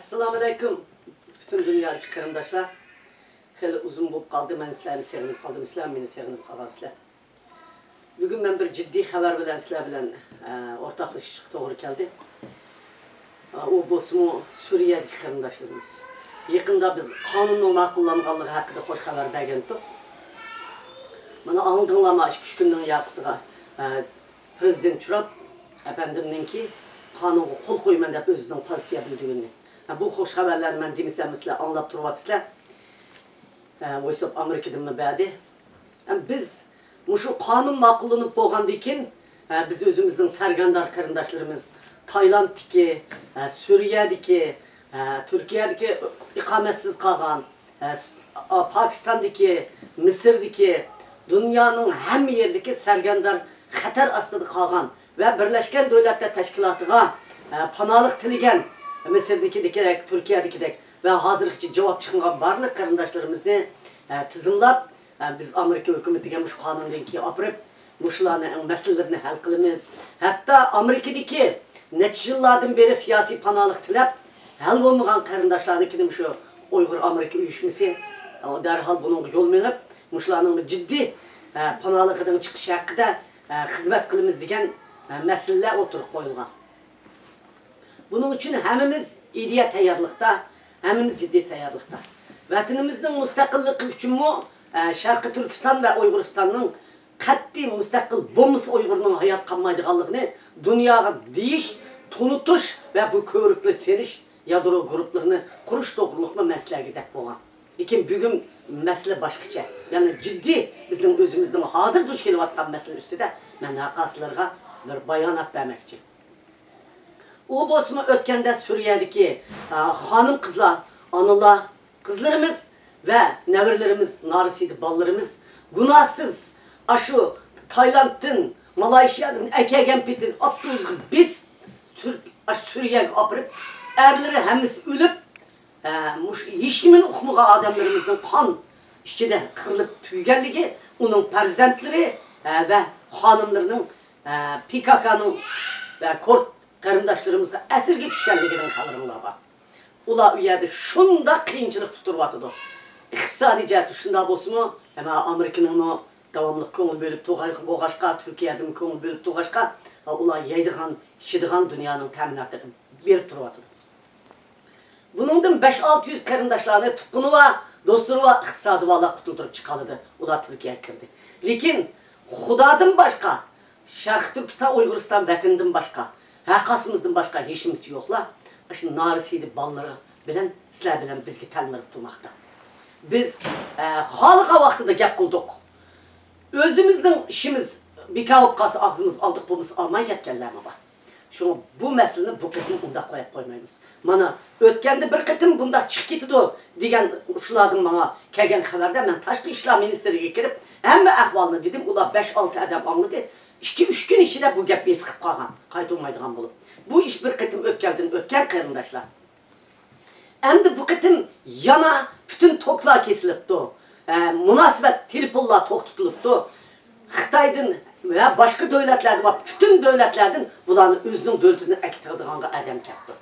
Assalamu alaikum. Bütün dünyadaki karındaşlar. Hele uzun bulup kaldı. Ben sizlerini sevinip kaldım. İslam beni sevinip kalan sizler. Bugün ben bir ciddi haber bilen sizler bilen ortaklaşık doğru geldi. O bozumu Suriye'deki karındaşlarımız. Yakında biz kanunun akıllanğanlığı hakkında hoş haber beğendik. Bana anıldığınlama 2 günden yakısıga Prezident Çurap efendimden ki kanunu kol koyman deyip özünün pozitsiya bildiğini. Bu hoş haberlerini ben demişsem sizler anlap durvat sizler. Oysa Amerika'dan mı bədi. Biz şu kanun makullanıp boğandıkken biz özümüzün sergandar karındaşlarımız Tayland'daki, Suriye'deki, Türkiye'deki ikametsiz kalan, Pakistan'daki, Mısır'daki, dünyanın hem yerdeki sergandar xatar astında kalan ve Birleşken Devletler Teşkilatı'na panalık tilegen Mısır'daki, Türkiye'deki ve hazırlıkçı cevap çıkan barlık karındaşlarımızı tızımlap biz Amerika hükümetigen muş kanundan ki apırıp muşlarının meselelerini hal kılımız. Hatta Amerika'daki neçe yıllardan beri siyasi panalık tilep hal olmayan karındaşlarının şu Uygur Amerika uyuşması derhal bunun yol menip muşlarının ciddi panalıktan çıkış hakkında hizmet kılımız degen meseleler oturup koyulgan. Bunun için hemimiz ideya tayarlıkta, hemimiz ciddi tayarlıkta. Vatanımızın müstakillik için mu Şarkı Türkistan ve Uyguristan'ın katli müstakil bombası Uygur'un hayat kalmaydıqanlığını dünyaya deyiş, tunutuş ve bu körüklü seriş yadro gruplarını kuruş doğrulukla mesele gidek boğan. Lakin bugün mesele başkaça. Yani ciddi bizim özümüzden hazır duş gelip atkan mesele üstüde ben hakasılarga bir bayanat vermekçi. O bosma ötkende Suriye'deki hanım kızlar, anılar, kızlarımız ve nevirlerimiz, narisiydi ballarımız günahsız aşı Tayland'ın, Malaysia'nın, Ekegenpit'in aptığızı biz Suriye'ye apırıp erleri hemiz ölüp hiç kimin ukmuğa adamlarımızın kan işçide kırılıp tüygelliği onun perzentleri ve hanımlarının PKK'nın ve Kurt karındaşlarımızda esirge düşkenliğinin kalırınlar var. Ula üyede şunda kıyınçılık tuturvatıdı. İktisadi cəhət şunda bolsunmu, Amerika'nın o davamlıq köngül bölüp boğaşqa, Türkiye'den köngül bölüp boğaşqa, ula yeydiğen, içidiğen dünyanın təminatını verip turvatıdı. Bunun 5-600 karındaşlarını tutkunu ve dostları ve iktisadı valla kutuldurup çıkalıdı. Ula Türkiye'ye kirdi. Lakin Xudadan başka, Şarkı Türkistan, Uyguristan vətininden başka, hakasımızdan başka hiçimiz yokla. Şimdi narisiydi balları bilen, sizler bilen bizgi təlmirip durmakta. Biz halka vaxtında gep kıldık. Özümüzden işimiz bir kağıt kası ağzımız aldık bulmuş almaya gitkenler mi var? Şunu bu meselenin bu kıtını bunda koyup koymayız. Bana ötkende bir kıtım bunda çık gitti o diyen uşuladın bana kelgen haberde ben Taşkı İşler Ministeri'ye girip hem ahvalını dedim. Ula 5-6 adam anladı. 2-3 gün içinde bu gep sıkıp kalgan. Kaytolmaydıgan bulup. Bu iş bir kıtım ötken karındaşlar. Endi bu kıtım yana bütün toklar kesilipti. Münasebet telefon tok tutulupti. Xitaydan ve başka devletlerden var. Bütün devletlerden bularını özünün devletini ektirdiğanga adam kaptı.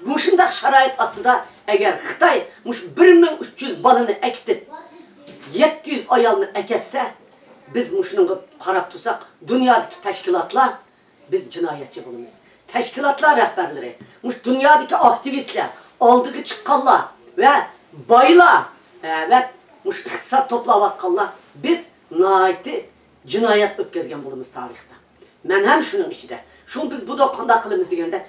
Bu şundak şarayet aslında eğer Xitay 1300 balını ekitip 700 ayalını eketse biz şunu qarab tutsak dünyadaki teşkilatlar biz cinayetçi bulunuz. Teşkilatlar rehberleri, dünyadaki aktivistler, aldığı çıkkallar ve baylar ve iktisat toplavatkallar biz naiti cinayet ötközgen bulunuz tarihte. Ben hem şunun içinde. Şunu biz bu da kanda kılımız degende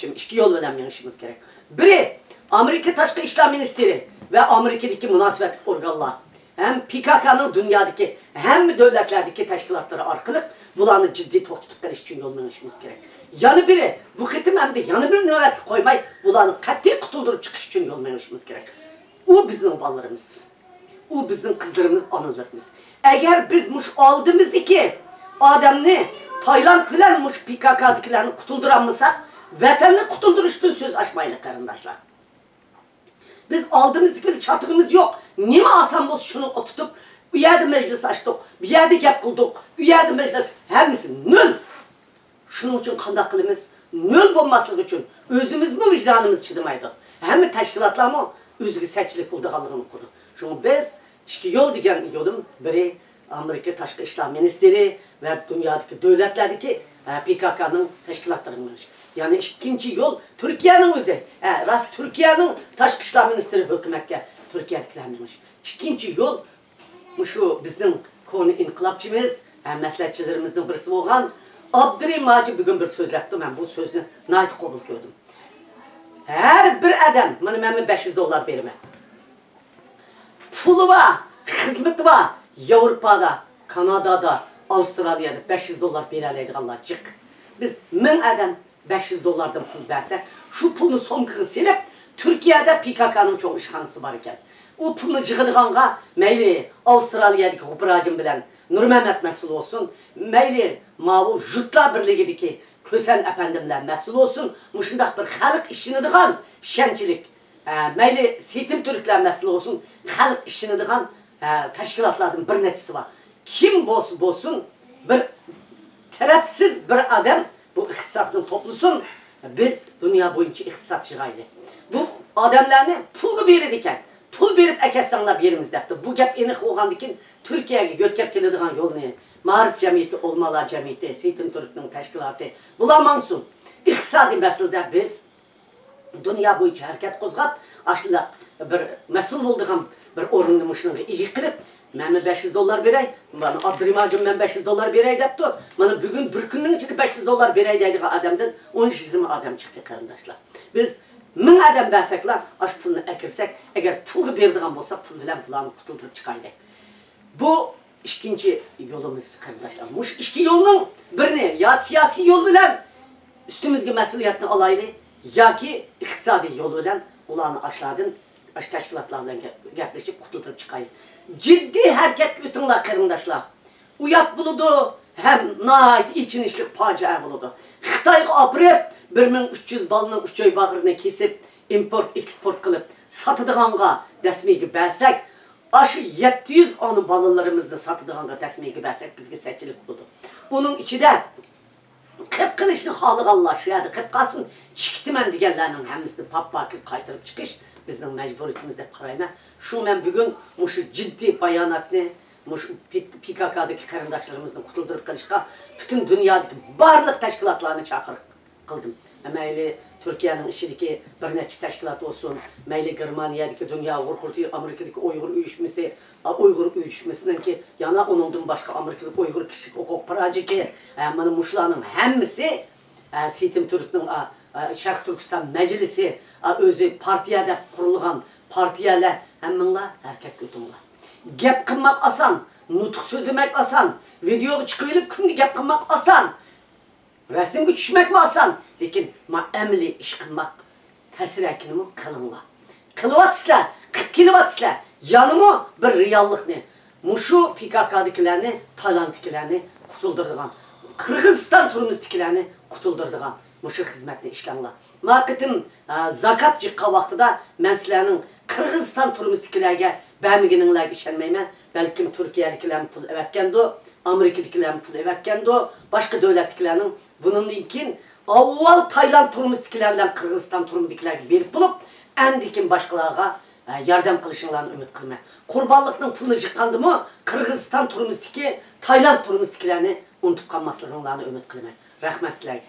iki yol veremeyişimiz gerek. Biri Amerika Taşkı İşler Ministeri ve Amerika'daki münasebet organlar hem PKK'nın dünyadaki hem devletlerdeki teşkilatları arkalık bulanı ciddi tutuklar için yol verişimiz gerek. Yanı biri bu kıtım hem de yanı bir nöbet koymay bulanı katli kutuldurup çıkış için yol verişimiz gerek. O bizim ballarımız. O bizim kızlarımız, anılarımız. Eğer biz aldığımızdaki adamını Tayland bilen PKK'dakilerini kutulduramazsak vatanını kutulduruştuğun söz açmayla karındaşlar. Biz aldığımızdaki çatığımız yok. Nime asan boz şunu tutup bir yerde meclis açtık, bir yerde gep kıldık, bir yerde meclis hemisi nül. Şunun için kandak kılımız nöl olmaslığı için özümüz mü vicdanımız çıdımaydı. Hem teşkilatlar mı özgü seçilik bulduğalığını kurdu. Çünkü biz iki yol degen yolum biri Amerika Taşkı İşler Ministeri ve dünyadaki devletlerdeki PKK'nın teşkilatlarıymış. Yani ikinci yol Türkiye'nin özü. Rast Türkiye'nin Taşkı İşler Ministeri hükümetke Türkiye'dekilermiş. İkinci yol şu bizim konu inkılapçımız, meslekçilerimizden birisi olan Abdurrahim Hacı bugün bir söz yaptı. Ben bu sözünü nait kabul gördüm. Her bir adam bana 500 dolar verme. Pulu var, hizmeti var. Avrupa'da, Kanada'da, Avustralya'da 500 dolar vereleydik Allah'cık. Biz 1000 adam 500 dolardan pul versek, şu pulunu somkığı silip, Türkiye'de PKK'nın çok işhanısı var iken. O pulunu cıgıdığanğa, meyli Avustralya'daki Hubracım bilen Nur Mehmet mesul olsun, meyli Mavu Jutlar Birliği'deki Kösen efendimler mesul olsun, muşundak bir halk işini dıgan şençilik, meyli Sitim Türkler mesul olsun, halk işini dıgan teşkilatlardan bir neticesi var. Kim bolsun bir terapsiz bir adam bu iktisatın toplusun, biz dünya boyunca iktisatçı gayri. Bu adamlarını pul verirdiken, pul verip ekessanlar bir yerimiz yaptı. Bu gap enik oğandikin Türkiye'ye götkep gelediğin yolunu, Mağrip Cemiyeti, Olmalar Cemiyeti, Sitim Türk'ün teşkilatı bulamansın. İktisadi meselede biz dünya boyunca hareket kozgap, aşkla bir mesul olduğum bir orunlu muşunu iyi kırıp, ben 500 dolar verey, bana Abdurrahim Hacım ben 500 dolar verey deyipti. Bana bugün bir günün içinde 500 dolar verey deydik adamdan 13-20 adam çıktı karındaşlar. Biz 1000 adam versekler, aş pulunu ekirsek, eğer pul verdiğim olsa pul bilen kulağını kutuldurup çıkaydı. Bu ikinci yolumuz kardeşler. Muş iki yolunun birini ya siyasi yol bilen üstümüzde mesuliyetini alaylı ya ki iktisadi yol bilen ulanı aşladın, aş teşkilatlarla gerleşip kutuldurup çıkaydı. Ciddi hareket bütünler kardeşler. Uyat buludu hem nahayet için işlik pacia buludu. Xitayga apırıp 1300 balının 3 ay bağırını kesip import export kılıp satıdığanğa desmeygi bersek aşı 700 onun balılarımızda satıdığanğa desmeygi bersek bizge seçilik buldu. Onun içi de kıpkılışını halık Allah şuyada kıpkasın çıktimen digenlerinin hemizde papparkiz kaytırıp çıkış bizden mecburiyetimizde karayma. Şu ben bugün şu ciddi bayanatını PKK'daki karındaşlarımızdan kutuldurup kalışka bütün dünyadaki barlık teşkilatlarını çağır kıldım. Meyli Türkiye'nin işideki bir neçe teşkilat olsun, meyli Germanya'daki Dünya Uygur, Amerika'daki Uygur uyuşmasının ki yana onundan başka Amerika'daki Uygur kişilik hukuk paracı ki benim muşlarının hemisi Sitim Türk'ün Şark Türkistan Meclisi özü partiyede kurulgan partiyeler hemenler erkek götünler. Gep kılmak asan, nutuk sözlemek asan, videoya çıkıp kimdi gep kılmak asan, resimge düşmek mi asan, lekin ma emli iş kılmak tesir ekini mi kılınla. Kılıvatsızlar, 40 kilovatsızlar, yanımı bir reallık ne? Muşu PKK'dakilerini, Tayland'dakilerini kutuldurduğun, Kırgızistan turumuzdakilerini kutuldurduğun muşu hizmetini işlemler. Makıtın zakat cıkka vaxtıda ben sizlerin Kırgızistan turumuzdakilerge bəmigininglerge işenmeymen, belki Türkiye'dakilerin pul evetkendi, Amerika'dakilerin pul evetkendi, başka devletdakilerin bunun için avval Tayland turumuzdakilerle Kırgızistan turumuzdakilerge berip bulup, endikin başkalarına yardım kılışınlarını ümit kılma. Kurbanlıkның pulunu çıkandı mı Kırgızistan turumuzdaki, Tayland turumuzdakilerini unutup kalmasınlarını ümit kılma. Rahmet sizlerge.